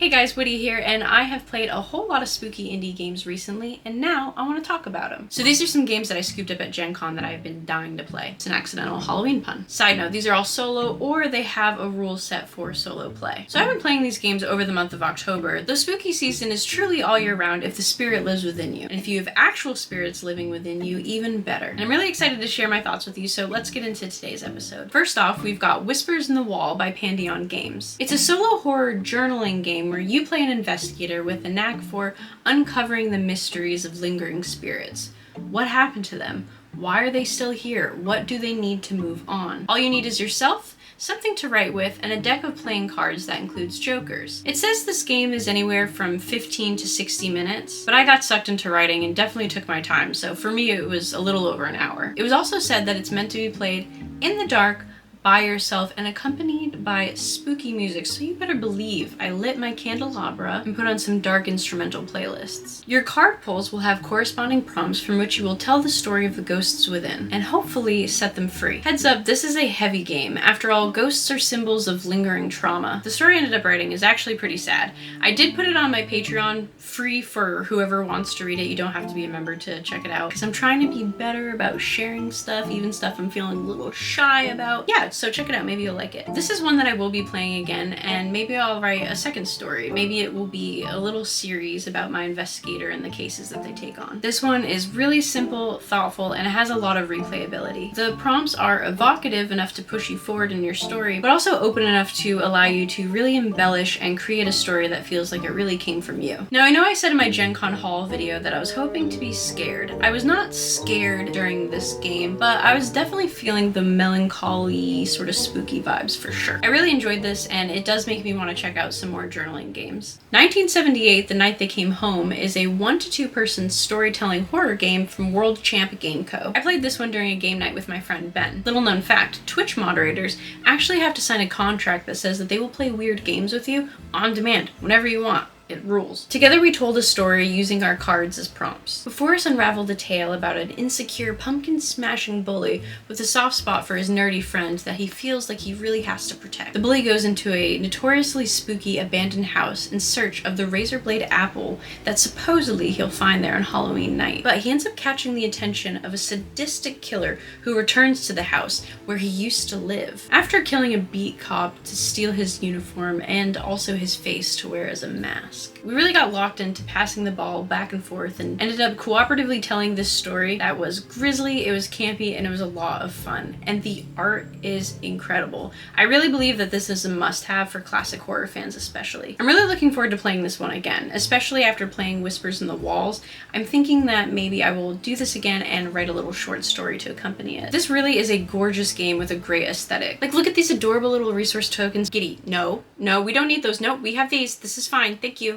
Hey guys, Woody here, and I have played a whole lot of spooky indie games recently, and now I want to talk about them. So these are some games that I scooped up at Gen Con that I've been dying to play. It's an accidental Halloween pun. Side note, these are all solo, or they have a rule set for solo play. So I've been playing these games over the month of October. The spooky season is truly all year round if the spirit lives within you. And if you have actual spirits living within you, even better. And I'm really excited to share my thoughts with you, so let's get into today's episode. First off, we've got Whispers in the Wall by Pandion Games. It's a solo horror journaling game where you play an investigator with a knack for uncovering the mysteries of lingering spirits. What happened to them? Why are they still here? What do they need to move on? All you need is yourself, something to write with, and a deck of playing cards that includes jokers. It says this game is anywhere from 15 to 60 minutes, but I got sucked into writing and definitely took my time, so for me it was a little over an hour. It was also said that it's meant to be played in the dark, by yourself, and accompanied by spooky music, so you better believe I lit my candelabra and put on some dark instrumental playlists. Your card pulls will have corresponding prompts from which you will tell the story of the ghosts within, and hopefully set them free. Heads up, this is a heavy game. After all, ghosts are symbols of lingering trauma. The story I ended up writing is actually pretty sad. I did put it on my Patreon, free for whoever wants to read it. You don't have to be a member to check it out, because I'm trying to be better about sharing stuff, even stuff I'm feeling a little shy about. Yeah, so check it out, maybe you'll like it. This is one that I will be playing again, and maybe I'll write a second story. Maybe it will be a little series about my investigator and the cases that they take on. This one is really simple, thoughtful, and it has a lot of replayability. The prompts are evocative enough to push you forward in your story, but also open enough to allow you to really embellish and create a story that feels like it really came from you. Now, I know I said in my Gen Con haul video that I was hoping to be scared. I was not scared during this game, but I was definitely feeling the melancholy, sort of spooky vibes for sure. I really enjoyed this, and it does make me want to check out some more journaling games. 1978, The Night They Came Home is a 1 to 2 person storytelling horror game from World Champ Game Co. I played this one during a game night with my friend Ben. Little known fact, Twitch moderators actually have to sign a contract that says that they will play weird games with you on demand, whenever you want. It rules. Together we told a story using our cards as prompts. Before us unraveled a tale about an insecure, pumpkin-smashing bully with a soft spot for his nerdy friend that he feels like he really has to protect. The bully goes into a notoriously spooky abandoned house in search of the razor blade apple that supposedly he'll find there on Halloween night. But he ends up catching the attention of a sadistic killer who returns to the house where he used to live. After killing a beat cop to steal his uniform and also his face to wear as a mask. We really got locked into passing the ball back and forth and ended up cooperatively telling this story that was grisly, it was campy, and it was a lot of fun. And the art is incredible. I really believe that this is a must-have for classic horror fans especially. I'm really looking forward to playing this one again, especially after playing Whispers in the Walls. I'm thinking that maybe I will do this again and write a little short story to accompany it. This really is a gorgeous game with a great aesthetic. Like, look at these adorable little resource tokens. Giddy, no, we don't need those. No, we have these. This is fine, thank you.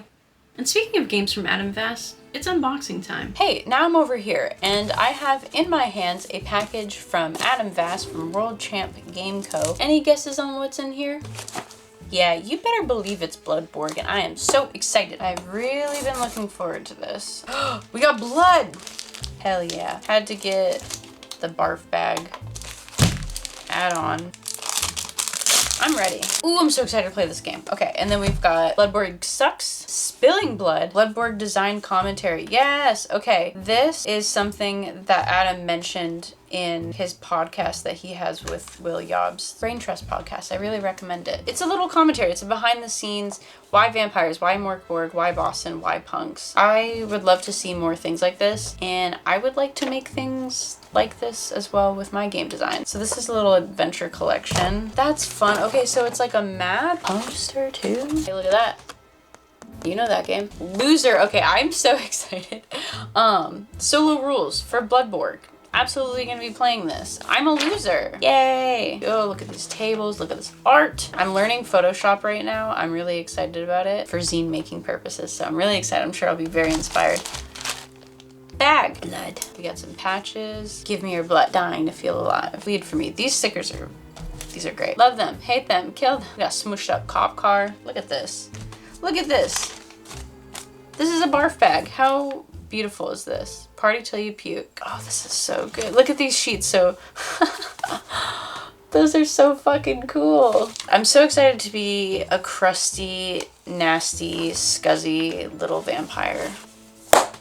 And speaking of games from Adam Vast, it's unboxing time. Hey, now I'm over here, and I have in my hands a package from Adam Vast from World Champ Game Co. Any guesses on what's in here? Yeah, you better believe it's blood, Borg, and I am so excited. I've really been looking forward to this. We got blood! Hell yeah. Had to get the barf bag add-on. I'm ready. Ooh, I'm so excited to play this game. Okay, and then we've got Bloodborg Sucks, Spilling Blood, Bloodborg Design Commentary. Yes, okay. This is something that Adam mentioned in his podcast that he has with Will Yobs, Brain Trust podcast. I really recommend it. It's a little commentary. It's a behind the scenes, why vampires, why Morkborg, why Boston, why punks. I would love to see more things like this, and I would like to make things like this as well with my game design. So this is a little adventure collection. That's fun. Okay, so it's like a map poster too. Hey, look at that. You know that game. Loser. Okay, I'm so excited. Solo rules for Bloodborg. Absolutely gonna be playing this. I'm a loser. Yay. Oh, look at these tables. Look at this art. I'm learning Photoshop right now. I'm really excited about it for zine making purposes. So I'm really excited. I'm sure I'll be very inspired. Bag. Blood. We got some patches. Give me your blood. Dying to feel alive. Bleed for me. These stickers are, these are great. Love them. Hate them. Kill them. We got smushed up cop car. Look at this. Look at this. This is a barf bag. How beautiful is this? Party till you puke. Oh, this is so good. Look at these sheets. So those are so fucking cool. I'm so excited to be a crusty nasty, scuzzy little vampire.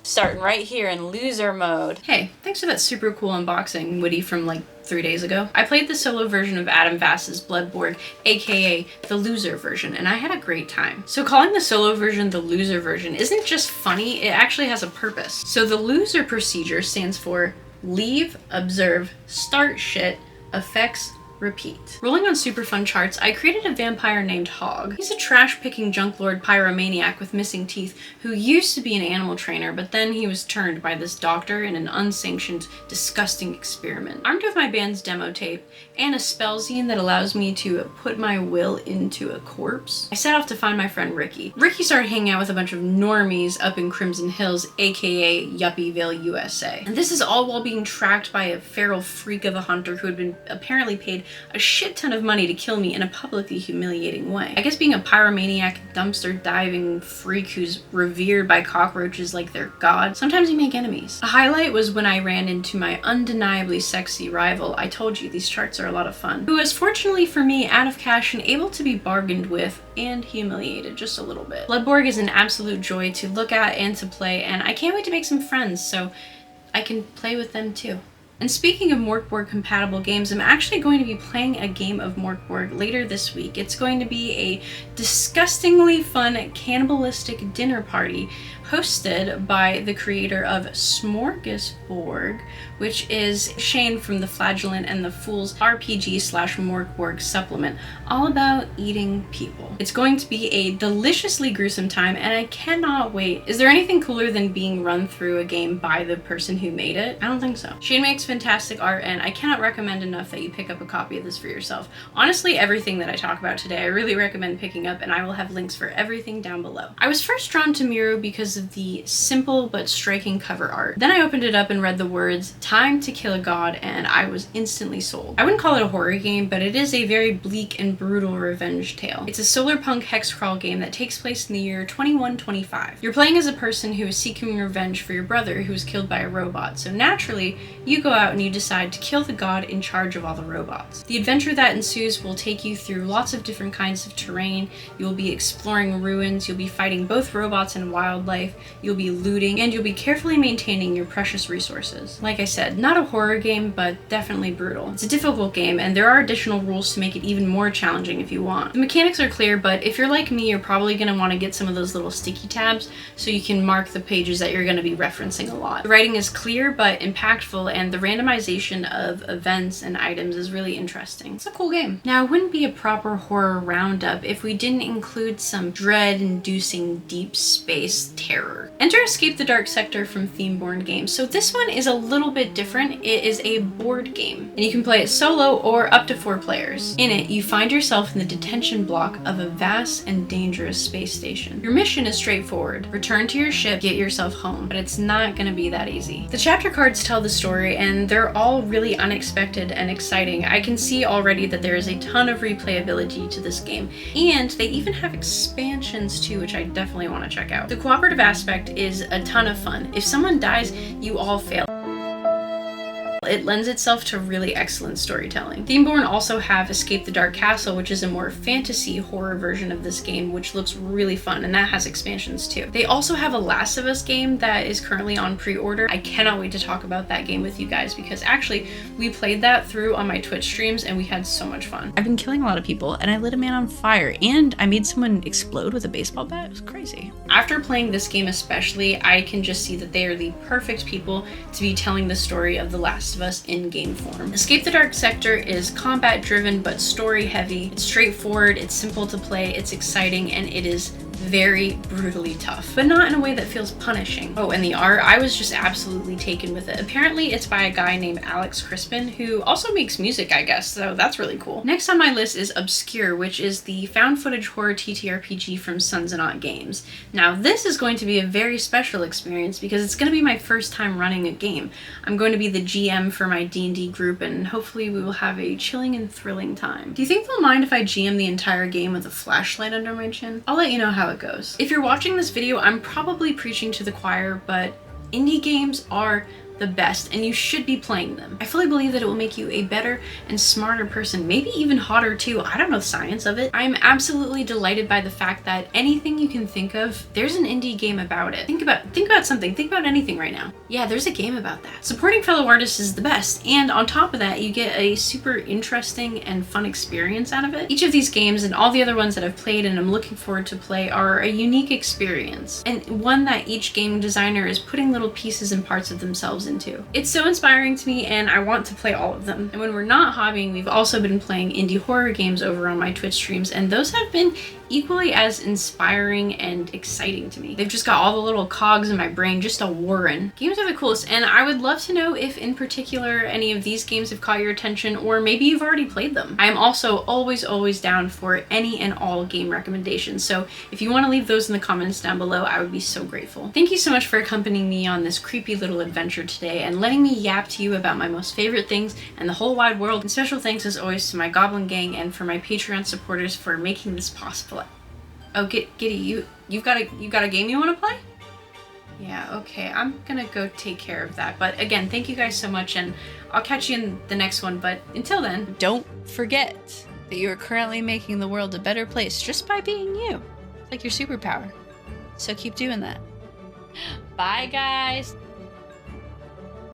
Starting right here in loser mode. Hey, thanks for that super cool unboxing, Woody, from like 3 days ago. I played the solo version of Adam Vass's Blood Borg, aka the loser version, and I had a great time. So calling the solo version the loser version isn't just funny, it actually has a purpose. So the loser procedure stands for leave, observe, start shit, effects, repeat. Rolling on super fun charts, I created a vampire named Hog. He's a trash-picking junk lord pyromaniac with missing teeth who used to be an animal trainer, but then he was turned by this doctor in an unsanctioned, disgusting experiment. Armed with my band's demo tape and a spell zine that allows me to put my will into a corpse, I set off to find my friend Ricky. Ricky started hanging out with a bunch of normies up in Crimson Hills, aka Yuppieville, USA. And this is all while being tracked by a feral freak of a hunter who had been apparently paid a shit ton of money to kill me in a publicly humiliating way. I guess being a pyromaniac, dumpster diving freak who's revered by cockroaches like their god, sometimes you make enemies. A highlight was when I ran into my undeniably sexy rival, I told you these charts are a lot of fun, who was fortunately for me out of cash and able to be bargained with and humiliated just a little bit. Blood Borg is an absolute joy to look at and to play, and I can't wait to make some friends so I can play with them too. And speaking of Morbo compatible games, I'm actually going to be playing a game of Morbo later this week. It's going to be a disgustingly fun cannibalistic dinner party hosted by the creator of Smorgasbord, which is Shane from the Flagellant and the Fool's RPG/Morbo supplement, all about eating people. It's going to be a deliciously gruesome time, and I cannot wait. Is there anything cooler than being run through a game by the person who made it? I don't think so. Shane makes fantastic art, and I cannot recommend enough that you pick up a copy of this for yourself. Honestly, everything that I talk about today, I really recommend picking up, and I will have links for everything down below. I was first drawn to Miru because of the simple but striking cover art. Then I opened it up and read the words, "Time to kill a god," and I was instantly sold. I wouldn't call it a horror game, but it is a very bleak and brutal revenge tale. It's a solar punk hex crawl game that takes place in the year 2125. You're playing as a person who is seeking revenge for your brother who was killed by a robot, so naturally, you go out and you decide to kill the god in charge of all the robots. The adventure that ensues will take you through lots of different kinds of terrain. You'll be exploring ruins, you'll be fighting both robots and wildlife, you'll be looting, and you'll be carefully maintaining your precious resources. Like I said, not a horror game, but definitely brutal. It's a difficult game, and there are additional rules to make it even more challenging if you want. The mechanics are clear, but if you're like me, you're probably going to want to get some of those little sticky tabs so you can mark the pages that you're going to be referencing a lot. The writing is clear but impactful, and the randomization of events and items is really interesting. It's a cool game. Now, it wouldn't be a proper horror roundup if we didn't include some dread-inducing deep space terror. Enter Escape the Dark Sector from Themeborn Games. So this one is a little bit different. It is a board game, and you can play it solo or up to 4 players. In it, you find yourself in the detention block of a vast and dangerous space station. Your mission is straightforward. Return to your ship, get yourself home, but it's not going to be that easy. The chapter cards tell the story, and they're all really unexpected and exciting. I can see already that there is a ton of replayability to this game, and they even have expansions too, which I definitely want to check out. The cooperative aspect is a ton of fun. If someone dies, you all fail. It lends itself to really excellent storytelling. Themeborn also have Escape the Dark Castle, which is a more fantasy horror version of this game, which looks really fun, and that has expansions too. They also have a Last of Us game that is currently on pre-order. I cannot wait to talk about that game with you guys because actually we played that through on my Twitch streams and we had so much fun. I've been killing a lot of people and I lit a man on fire and I made someone explode with a baseball bat. It was crazy. After playing this game especially, I can just see that they are the perfect people to be telling the story of The Last of Us in game form. Escape the Dark Sector is combat driven but story heavy. It's straightforward, it's simple to play, it's exciting, and it is very brutally tough, but not in a way that feels punishing. Oh, and the art, I was just absolutely taken with it. Apparently it's by a guy named Alex Crispin, who also makes music, I guess, so that's really cool. Next on my list is Obscure, which is the found footage horror TTRPG from Sons and Aught Games. Now, this is going to be a very special experience because it's going to be my first time running a game. I'm going to be the GM for my D&D group, and hopefully we will have a chilling and thrilling time. Do you think they'll mind if I GM the entire game with a flashlight under my chin? I'll let you know how it goes. If you're watching this video, I'm probably preaching to the choir, but indie games are the best, and you should be playing them. I fully believe that it will make you a better and smarter person, maybe even hotter too. I don't know the science of it. I'm absolutely delighted by the fact that anything you can think of, there's an indie game about it. Think about something. Think about anything right now. Yeah, there's a game about that. Supporting fellow artists is the best, and on top of that, you get a super interesting and fun experience out of it. Each of these games and all the other ones that I've played and I'm looking forward to play are a unique experience, and one that each game designer is putting little pieces and parts of themselves into. It's so inspiring to me, and I want to play all of them. And when we're not hobbying, we've also been playing indie horror games over on my Twitch streams, and those have been equally as inspiring and exciting to me. They've just got all the little cogs in my brain just a whirring. Games are the coolest, and I would love to know if in particular any of these games have caught your attention, or maybe you've already played them. I am also always down for any and all game recommendations, so if you want to leave those in the comments down below, I would be so grateful. Thank you so much for accompanying me on this creepy little adventure today and letting me yap to you about my most favorite things and the whole wide world. And special thanks as always to my Goblin Gang and for my Patreon supporters for making this possible. Oh, Giddy, you've got a game you want to play? Yeah, okay, I'm gonna go take care of that. But again, thank you guys so much, and I'll catch you in the next one. But until then, don't forget that you are currently making the world a better place just by being you. It's like your superpower. So keep doing that. Bye, guys.